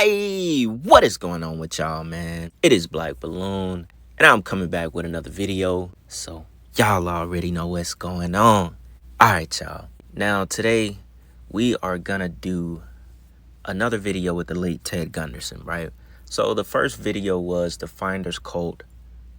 Hey, what is going on with y'all, man? It is Black Balloon, and I'm coming back with another video, so y'all already know what's going on. Alright, y'all. Now, today, we are gonna do another video with the late Ted Gunderson, right? So, the first video was The Finder's Cult,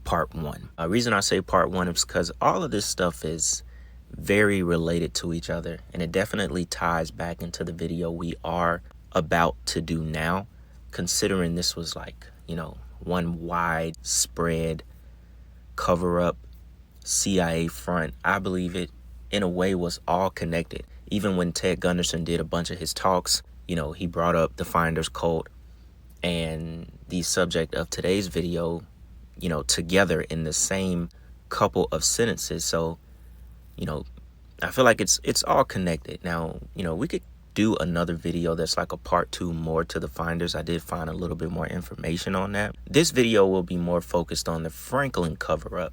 Part 1. The reason I say Part 1 is because all of this stuff is very related to each other, and it definitely ties back into the video we are about to do now, considering this was like, one widespread cover-up CIA front. I believe it in a way was all connected. Even when Ted Gunderson did a bunch of his talks, he brought up the Finder's Cult and the subject of today's video, together in the same couple of sentences. So, I feel like it's all connected. Now, we could do another video that's like a part 2 more to the Finders. I did find a little bit more information on that. This video will be more focused on the Franklin cover-up,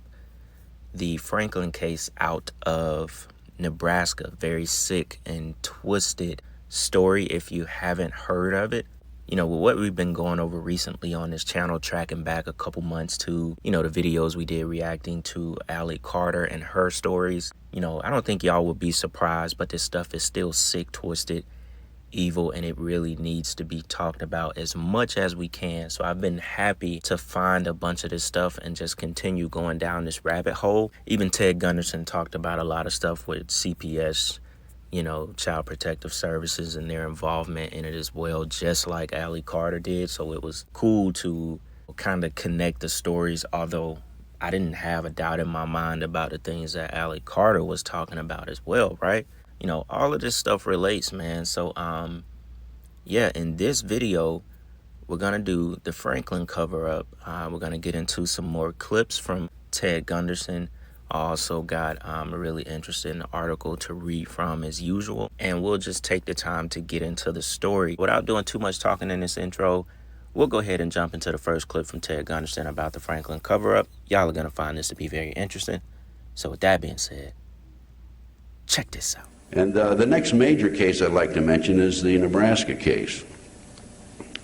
the Franklin case out of Nebraska. Very sick and twisted story if you haven't heard of it. With what we've been going over recently on this channel, tracking back a couple months to, the videos we did reacting to Allie Carter and her stories. I don't think y'all would be surprised, but this stuff is still sick, twisted, evil, and it really needs to be talked about as much as we can. So I've been happy to find a bunch of this stuff and just continue going down this rabbit hole. Even Ted Gunderson talked about a lot of stuff with CPS, Child Protective Services and their involvement in it as well, just like Allie Carter did. So it was cool to kind of connect the stories, although I didn't have a doubt in my mind about the things that Allie Carter was talking about as well, right? All of this stuff relates, man. So, yeah, in this video, we're going to do the Franklin cover-up. We're going to get into some more clips from Ted Gunderson. I also got a really interesting article to read from as usual. And we'll just take the time to get into the story. Without doing too much talking in this intro, we'll go ahead and jump into the first clip from Ted Gunderson about the Franklin cover-up. Y'all are going to find this to be very interesting. So with that being said, check this out. And the next major case I'd like to mention is the Nebraska case.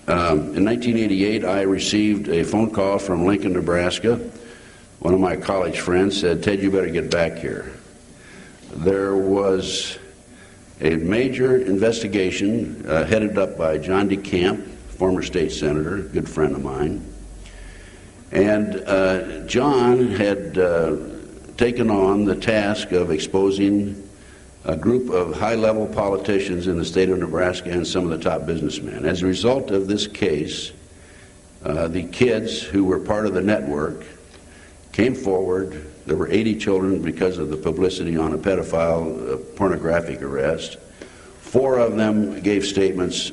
In 1988, I received a phone call from Lincoln, Nebraska. One of my college friends said, "Ted, you better get back here." There was a major investigation headed up by John DeCamp, former state senator, good friend of mine. And John had taken on the task of exposing a group of high-level politicians in the state of Nebraska and some of the top businessmen. As a result of this case, the kids who were part of the network came forward. There were 80 children because of the publicity on a pedophile pornographic arrest. 4 of them gave statements.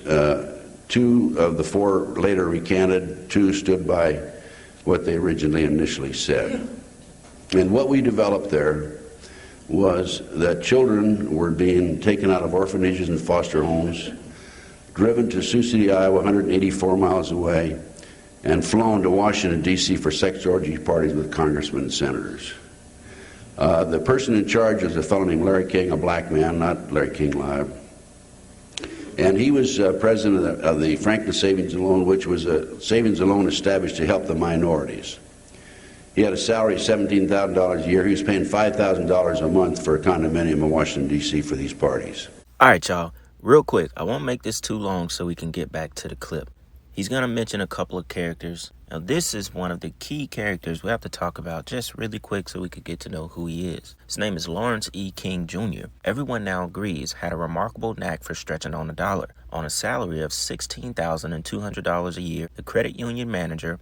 2 of the 4 later recanted. 2 stood by what they originally initially said. And what we developed there was that children were being taken out of orphanages and foster homes, driven to Sioux City, Iowa, 184 miles away, and flown to Washington, D.C. for sex orgy parties with congressmen and senators. The person in charge was a fellow named Larry King, a black man, not Larry King Live. And he was president of the Franklin Savings and Loan, which was a savings and loan established to help the minorities. He had a salary of $17,000 a year. He was paying $5,000 a month for a condominium in Washington, D.C. for these parties. All right, y'all. Real quick, I won't make this too long so we can get back to the clip. He's going to mention a couple of characters. Now, this is one of the key characters we have to talk about just really quick so we could get to know who he is. His name is Lawrence E. King, Jr. Everyone now agrees had a remarkable knack for stretching on the dollar. On a salary of $16,200 a year, the credit union manager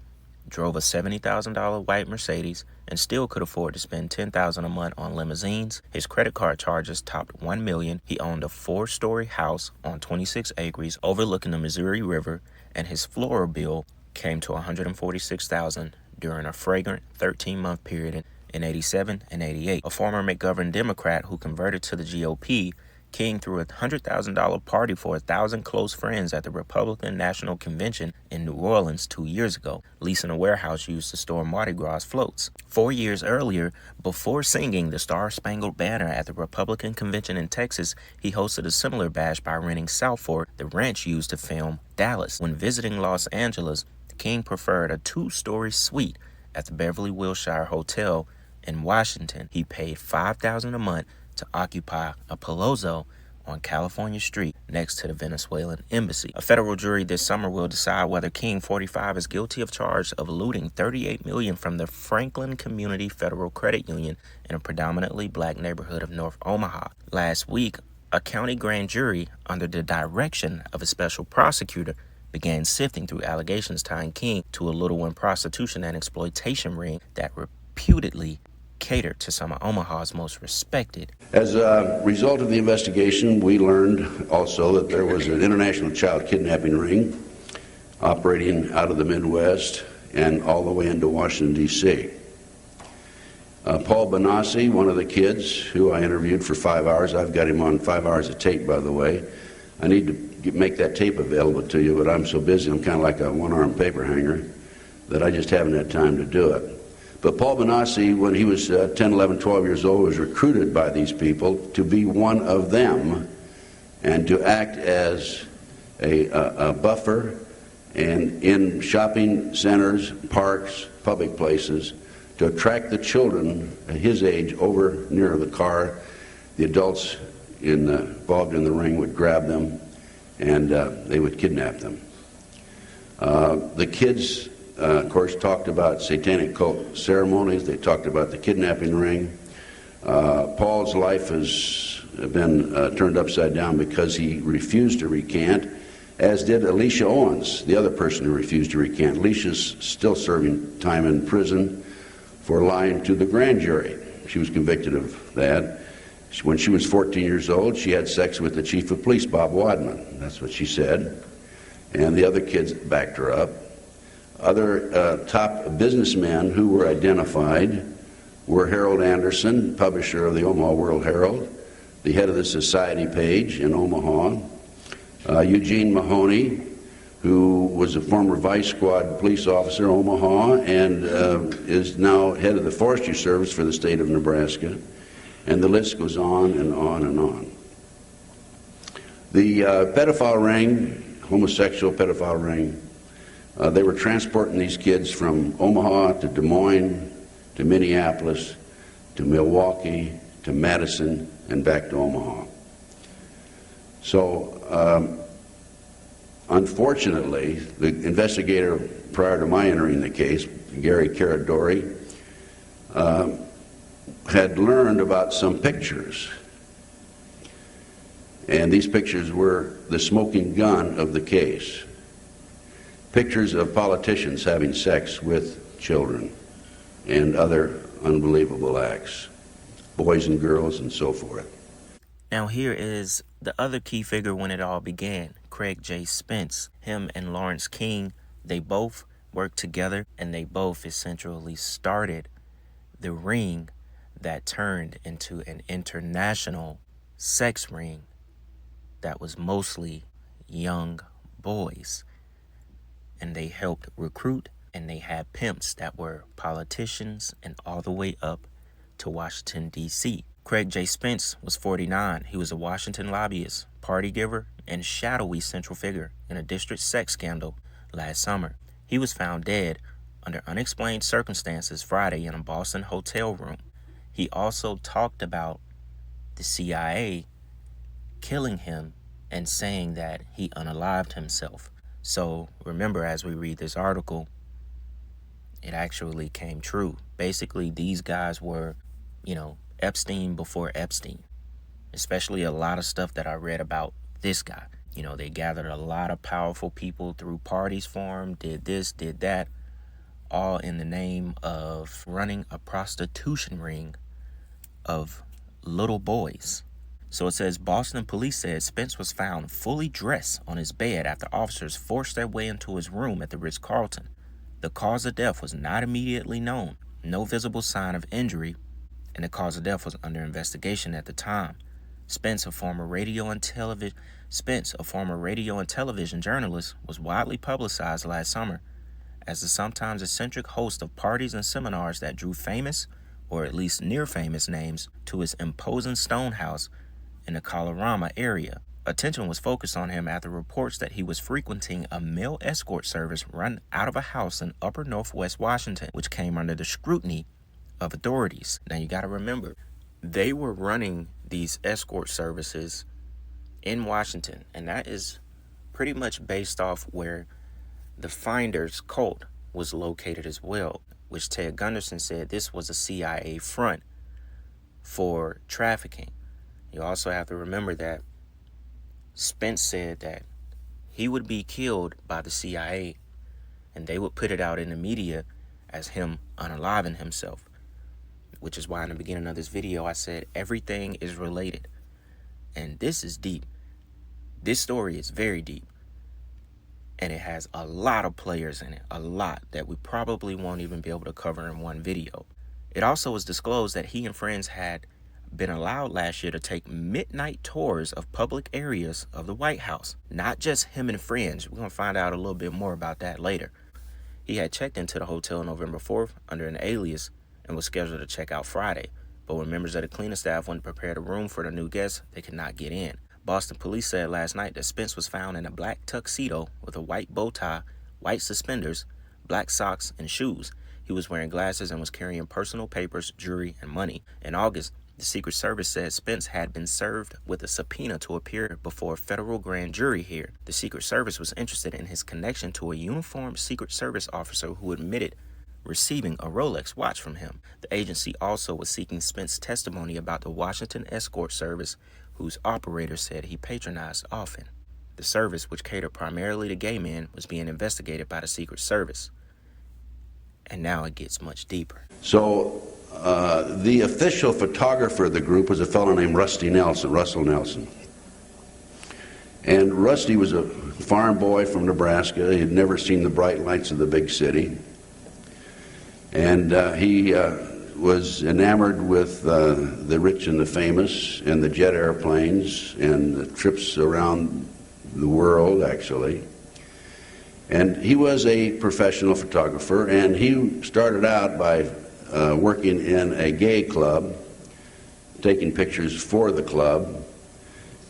drove a $70,000 white Mercedes and still could afford to spend $10,000 a month on limousines. His credit card charges topped $1 million. He owned a 4-story house on 26 acres overlooking the Missouri River, and his floor bill came to $146,000 during a fragrant 13-month period in 87 and 88. A former McGovern Democrat who converted to the GOP King threw a $100,000 party for 1,000 close friends at the Republican National Convention in New Orleans 2 years ago, leasing a warehouse used to store Mardi Gras floats. 4 years earlier, before singing the Star-Spangled Banner at the Republican Convention in Texas, he hosted a similar bash by renting South Fork, the ranch used to film Dallas. When visiting Los Angeles, King preferred a 2-story suite at the Beverly Wilshire Hotel in Washington. He paid $5,000 a month to occupy a palazzo on California Street next to the Venezuelan embassy. A federal jury this summer will decide whether King, 45, is guilty of charge of looting $38 million from the Franklin Community Federal Credit Union in a predominantly black neighborhood of North Omaha. Last week, a county grand jury, under the direction of a special prosecutor, began sifting through allegations tying King to a Little prostitution and exploitation ring that reputedly catered to some of Omaha's most respected. As a result of the investigation, we learned also that there was an international child kidnapping ring operating out of the Midwest and all the way into Washington, D.C. Paul Benassi, one of the kids who I interviewed for 5 hours, I've got him on 5 hours of tape, by the way. I need to make that tape available to you, but I'm so busy, I'm kind of like a one-armed paper hanger, that I just haven't had time to do it. But Paul Benassi, when he was 10, 11, 12 years old, was recruited by these people to be one of them and to act as a buffer and in shopping centers, parks, public places, to attract the children at his age over near the car. The adults involved in the ring would grab them and they would kidnap them. The kids, of course, talked about satanic cult ceremonies. They talked about the kidnapping ring. Paul's life has been turned upside down because he refused to recant, as did Alicia Owens, the other person who refused to recant. Alicia's still serving time in prison for lying to the grand jury. She was convicted of that. When she was 14 years old, she had sex with the chief of police, Bob Wadman. That's what she said. And the other kids backed her up. Other top businessmen who were identified were Harold Anderson, publisher of the Omaha World Herald, the head of the Society page in Omaha, Eugene Mahoney, who was a former vice squad police officer in Omaha and is now head of the Forestry Service for the state of Nebraska. And the list goes on and on and on. The pedophile ring, homosexual pedophile ring, they were transporting these kids from Omaha to Des Moines, to Minneapolis, to Milwaukee, to Madison, and back to Omaha. So, unfortunately, the investigator prior to my entering the case, Gary Caradori, had learned about some pictures. And these pictures were the smoking gun of the case. Pictures of politicians having sex with children and other unbelievable acts, boys and girls and so forth. Now here is the other key figure when it all began, Craig J. Spence. Him and Lawrence King, they both worked together and they both essentially started the ring that turned into an international sex ring that was mostly young boys. And they helped recruit, and they had pimps that were politicians and all the way up to Washington, D.C. Craig J. Spence was 49. He was a Washington lobbyist, party giver, and shadowy central figure in a district sex scandal last summer. He was found dead under unexplained circumstances Friday in a Boston hotel room. He also talked about the CIA killing him and saying that he unalived himself. So remember, as we read this article, it actually came true. Basically, these guys were, Epstein before Epstein, especially a lot of stuff that I read about this guy. They gathered a lot of powerful people through parties for him, did this, did that, all in the name of running a prostitution ring of little boys. So it says, Boston police said Spence was found fully dressed on his bed after officers forced their way into his room at the Ritz-Carlton. The cause of death was not immediately known. No visible sign of injury, and the cause of death was under investigation at the time. Spence, a former radio and television journalist, was widely publicized last summer as the sometimes eccentric host of parties and seminars that drew famous, or at least near famous, names to his imposing stone house in the Colorama area. Attention was focused on him after reports that he was frequenting a male escort service run out of a house in upper northwest Washington, which came under the scrutiny of authorities. Now you got to remember, they were running these escort services in Washington, and that is pretty much based off where the Finders cult was located as well, which Ted Gunderson said this was a CIA front for trafficking. You also have to remember that Spence said that he would be killed by the CIA, and they would put it out in the media as him unaliving himself, which is why in the beginning of this video I said everything is related. And this is deep. This story is very deep, and it has a lot of players in it, a lot that we probably won't even be able to cover in one video. It also was disclosed that he and friends had been allowed last year to take midnight tours of public areas of the White House. Not just him and friends. We're going to find out a little bit more about that later. He had checked into the hotel November 4th under an alias and was scheduled to check out Friday. But when members of the cleaning staff went to prepare the room for the new guests, they could not get in. Boston police said last night that Spence was found in a black tuxedo with a white bow tie, white suspenders, black socks, and shoes. He was wearing glasses and was carrying personal papers, jewelry, and money. In August, the Secret Service said Spence had been served with a subpoena to appear before a federal grand jury here. The Secret Service was interested in his connection to a uniformed Secret Service officer who admitted receiving a Rolex watch from him. The agency also was seeking Spence's testimony about the Washington escort service, whose operator said he patronized often. The service, which catered primarily to gay men, was being investigated by the Secret Service. And now it gets much deeper. So the official photographer of the group was a fellow named Russell Nelson. And Rusty was a farm boy from Nebraska. He had never seen the bright lights of the big city. And he was enamored with the rich and the famous and the jet airplanes and the trips around the world, actually. And he was a professional photographer, and he started out by working in a gay club, taking pictures for the club,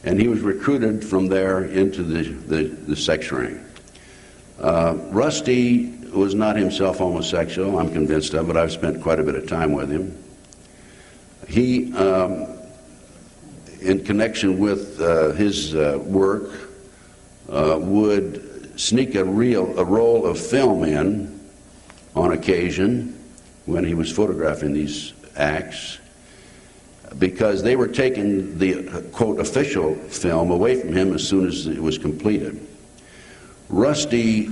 and he was recruited from there into the sex ring. Rusty was not himself homosexual, I'm convinced of it. I've spent quite a bit of time with him. He, in connection with his work, would sneak a roll of film in on occasion when he was photographing these acts, because they were taking the, quote, official film away from him as soon as it was completed. Rusty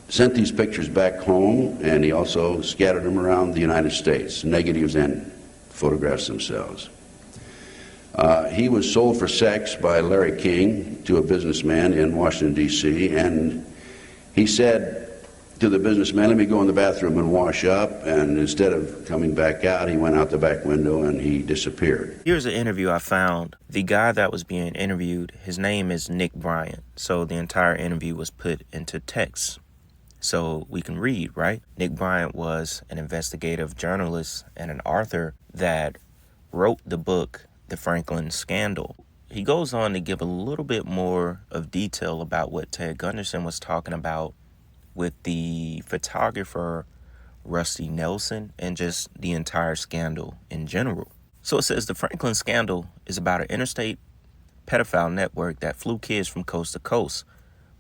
sent these pictures back home, and he also scattered them around the United States, negatives and photographs themselves. He was sold for sex by Larry King to a businessman in Washington, D.C., and he said to the businessman, "Let me go in the bathroom and wash up," and instead of coming back out, he went out the back window and he disappeared. Here's an interview I found. The guy that was being interviewed, his name is Nick Bryant, so the entire interview was put into text so we can read, right? Nick Bryant was an investigative journalist and an author that wrote the book The Franklin Scandal. He goes on to give a little bit more of detail about what Ted Gunderson was talking about with the photographer Rusty Nelson and just the entire scandal in general. So it says the Franklin Scandal is about an interstate pedophile network that flew kids from coast to coast.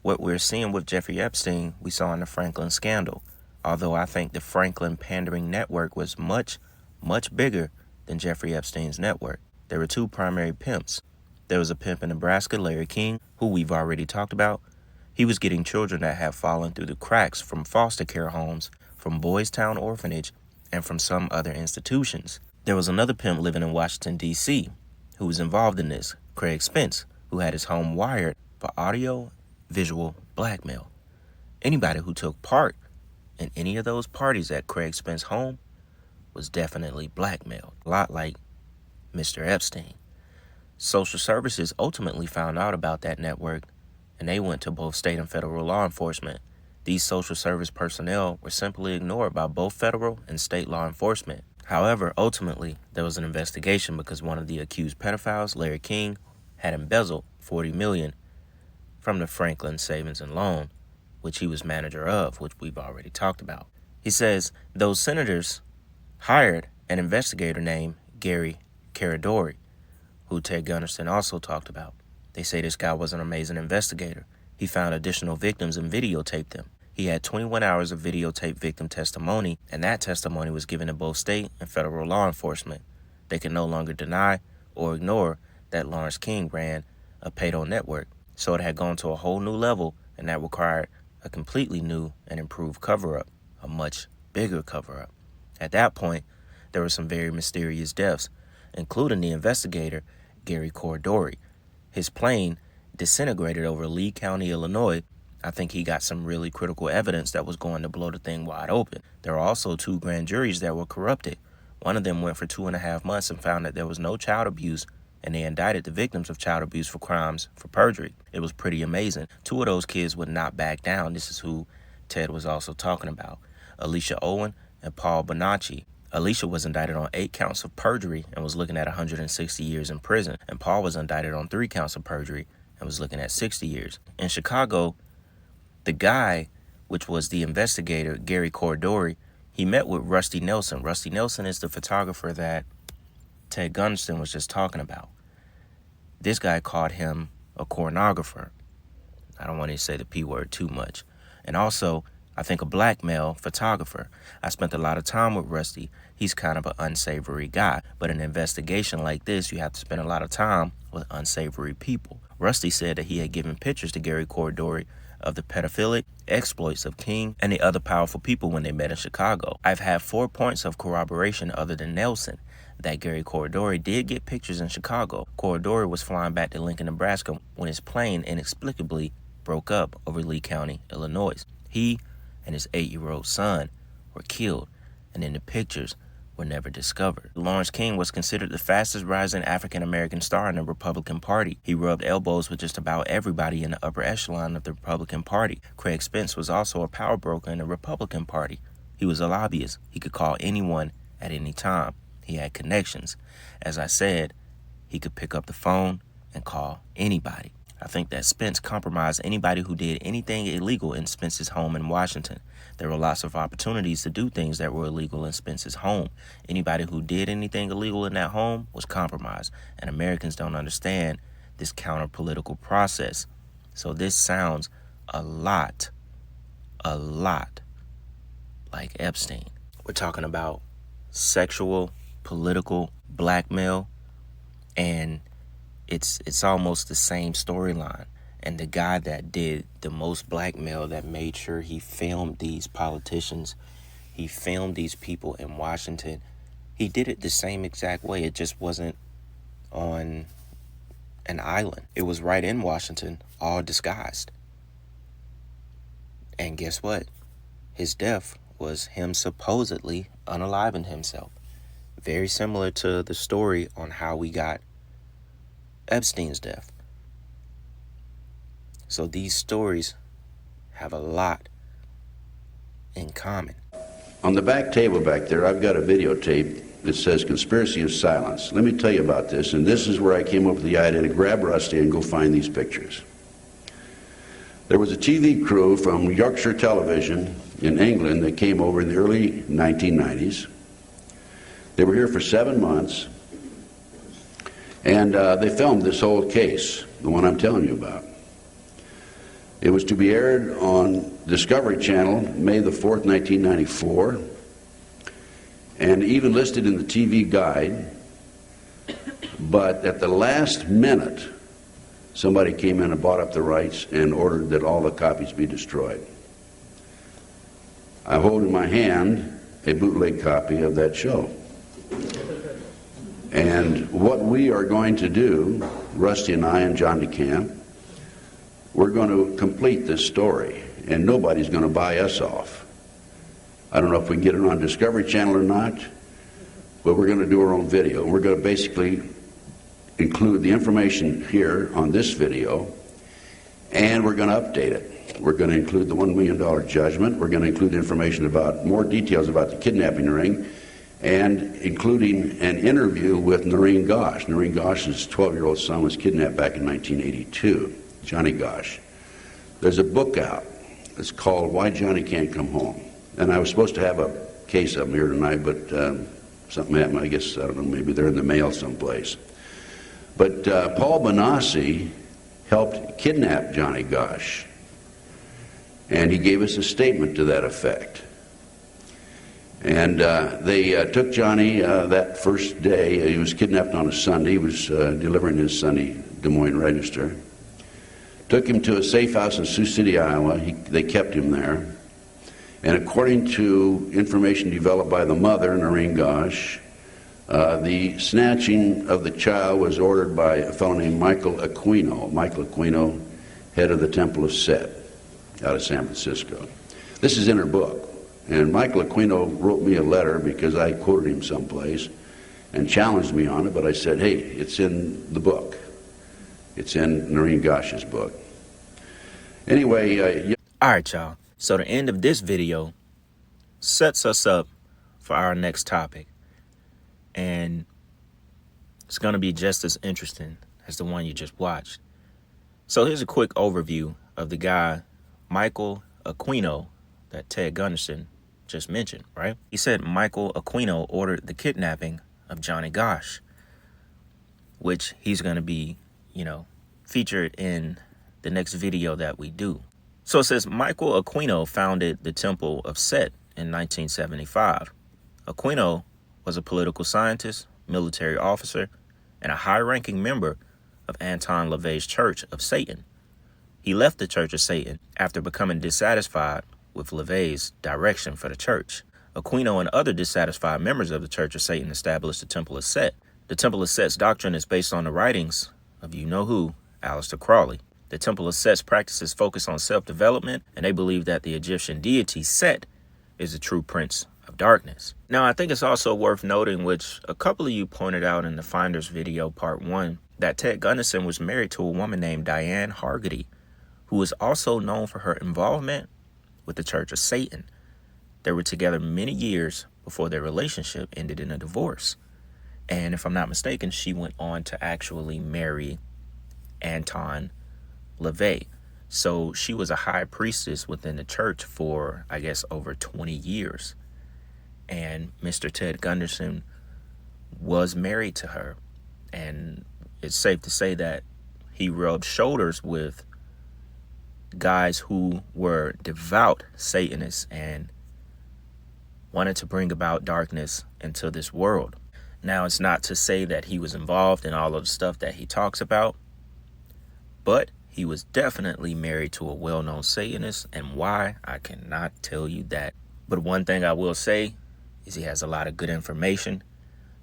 What we're seeing with Jeffrey Epstein, we saw in the Franklin Scandal. Although I think the Franklin pandering network was much, much bigger than Jeffrey Epstein's network. There were two primary pimps. There was a pimp in Nebraska, Larry King, who we've already talked about. He was getting children that had fallen through the cracks from foster care homes, from Boys Town Orphanage, and from some other institutions. There was another pimp living in Washington, D.C., who was involved in this, Craig Spence, who had his home wired for audio-visual blackmail. Anybody who took part in any of those parties at Craig Spence's home was definitely blackmailed, a lot like Mr. Epstein. Social services ultimately found out about that network, and they went to both state and federal law enforcement. These social service personnel were simply ignored by both federal and state law enforcement. However, ultimately, there was an investigation because one of the accused pedophiles, Larry King, had embezzled $40 million from the Franklin Savings and Loan, which he was manager of, which we've already talked about. He says those senators hired an investigator named Gary Caradori, who Ted Gunderson also talked about. They say this guy was an amazing investigator. He found additional victims and videotaped them. He had 21 hours of videotaped victim testimony, and that testimony was given to both state and federal law enforcement. They can no longer deny or ignore that Lawrence King ran a pedo network. So it had gone to a whole new level, and that required a completely new and improved cover-up, a much bigger cover-up. At that point, there were some very mysterious deaths, including the investigator, Gary Caradori. His plane disintegrated over Lee County, Illinois. I think he got some really critical evidence that was going to blow the thing wide open. There were also 2 grand juries that were corrupted. One of them went for 2.5 months and found that there was no child abuse, and they indicted the victims of child abuse for crimes for perjury. It was pretty amazing. 2 of those kids would not back down. This is who Ted was also talking about: Alicia Owen and Paul Bonacci. Alicia was indicted on 8 counts of perjury and was looking at 160 years in prison, and Paul was indicted on 3 counts of perjury and was looking at 60 years. In Chicago, the guy, which was the investigator, Gary Caradori, he met with Rusty Nelson. Rusty Nelson is the photographer that Ted Gunderson was just talking about. This guy called him a pornographer. I don't want to say the P word too much. And also, I think a blackmail photographer. I spent a lot of time with Rusty. He's kind of an unsavory guy. But in an investigation like this, you have to spend a lot of time with unsavory people. Rusty said that he had given pictures to Gary Caradori of the pedophilic exploits of King and the other powerful people when they met in Chicago. I've had 4 points of corroboration other than Nelson that Gary Caradori did get pictures in Chicago. Caradori was flying back to Lincoln, Nebraska when his plane inexplicably broke up over Lee County, Illinois. He and his 8-year-old son were killed, and in the pictures were never discovered. Lawrence King was considered the fastest rising African-American star in the Republican Party. He rubbed elbows with just about everybody in the upper echelon of the Republican Party. Craig Spence was also a power broker in the Republican Party. He was a lobbyist. He could call anyone at any time. He had connections. As I said, he could pick up the phone and call anybody. I think that Spence compromised anybody who did anything illegal in Spence's home in Washington. There were lots of opportunities to do things that were illegal in Spence's home. Anybody who did anything illegal in that home was compromised, and Americans don't understand this counter-political process. So this sounds a lot like Epstein. We're talking about sexual, political blackmail, and it's almost the same storyline. And the guy that did the most blackmail, that made sure he filmed these politicians, he filmed these people in Washington, he did it the same exact way. It just wasn't on an island. It was right in Washington, all disguised. And guess what? His death was him supposedly unaliving himself. Very similar to the story on how we got Epstein's death. So these stories have a lot in common. On the back table back there, I've got a videotape that says Conspiracy of Silence. Let me tell you about this, and this is where I came up with the idea to grab Rusty and go find these pictures. There was a TV crew from Yorkshire Television in England that came over in the early 1990s. They were here for 7 months, and they filmed this whole case, the one I'm telling you about. It was to be aired on Discovery Channel May the 4th, 1994, and even listed in the TV guide. But at the last minute, somebody came in and bought up the rights and ordered that all the copies be destroyed. I hold in my hand a bootleg copy of that show. And what we are going to do, Rusty and I and John DeCamp, we're going to complete this story, and nobody's going to buy us off. I don't know if we can get it on Discovery Channel or not, but we're going to do our own video. And we're going to basically include the information here on this video, and we're going to update it. We're going to include the $1 million judgment. We're going to include information about more details about the kidnapping ring, and including an interview with Noreen Gosch. Noreen Gosch's 12-year-old son was kidnapped back in 1982, Johnny Gosch. There's a book out. It's called Why Johnny Can't Come Home. And I was supposed to have a case of them here tonight, but something happened. I guess, I don't know, maybe they're in the mail someplace. But Paul Benassi helped kidnap Johnny Gosch, and he gave us a statement to that effect. And they took Johnny that first day. He was kidnapped on a Sunday. He was delivering his Sunday Des Moines Register. Took him to a safe house in Sioux City, Iowa. They kept him there. And according to information developed by the mother, Noreen Gosch, the snatching of the child was ordered by a fellow named Michael Aquino. Michael Aquino, head of the Temple of Set out of San Francisco. This is in her book. And Michael Aquino wrote me a letter because I quoted him someplace and challenged me on it, but I said, hey, it's in the book. It's in Noreen Gosch's book. Anyway, All right, y'all. So the end of this video sets us up for our next topic. And it's going to be just as interesting as the one you just watched. So here's a quick overview of the guy, Michael Aquino, that Ted Gunderson just mentioned, right? He said Michael Aquino ordered the kidnapping of Johnny Gosch, which he's going to be, featured in the next video that we do. So it says Michael Aquino founded the Temple of Set in 1975. Aquino was a political scientist, military officer, and a high-ranking member of Anton LaVey's Church of Satan. He left the Church of Satan after becoming dissatisfied with LaVey's direction for the church. Aquino and other dissatisfied members of the Church of Satan established the Temple of Set. The Temple of Set's doctrine is based on the writings of you-know-who, Aleister Crowley. The Temple of Set's practices focus on self-development, and they believe that the Egyptian deity Set is the true prince of darkness. Now, I think it's also worth noting, which a couple of you pointed out in the Finders video, part 1, that Ted Gunderson was married to a woman named Diane Hargody, who is also known for her involvement with the Church of Satan. They were together many years before their relationship ended in a divorce. And if I'm not mistaken, she went on to actually marry Anton LaVey. So she was a high priestess within the church for, I guess, over 20 years. And Mr. Ted Gunderson was married to her. And it's safe to say that he rubbed shoulders with guys who were devout Satanists and wanted to bring about darkness into this world. Now, it's not to say that he was involved in all of the stuff that he talks about, but he was definitely married to a well-known Satanist, and why, I cannot tell you that. But one thing I will say is he has a lot of good information.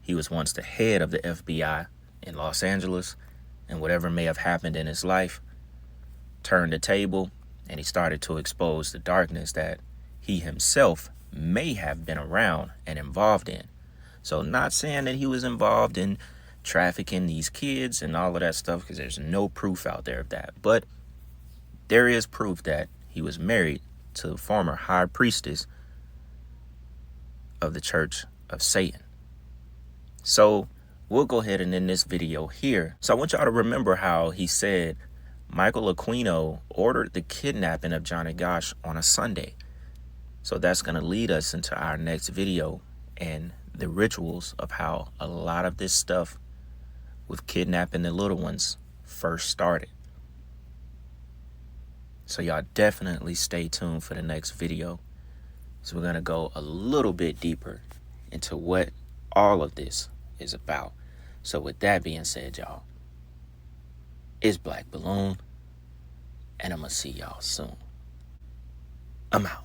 He was once the head of the FBI in Los Angeles, and whatever may have happened in his life turned the table, and he started to expose the darkness that he himself may have been around and involved in. So not saying that he was involved in trafficking these kids and all of that stuff, because there's no proof out there of that. But there is proof that he was married to the former high priestess of the Church of Satan. So we'll go ahead and end this video here. So I want y'all to remember how he said Michael Aquino ordered the kidnapping of Johnny Gosch on a Sunday. So that's going to lead us into our next video and the rituals of how a lot of this stuff with kidnapping the little ones first started. So y'all definitely stay tuned for the next video. So we're going to go a little bit deeper into what all of this is about. So with that being said, y'all, it's Black Balloon, and I'm going to see y'all soon. I'm out.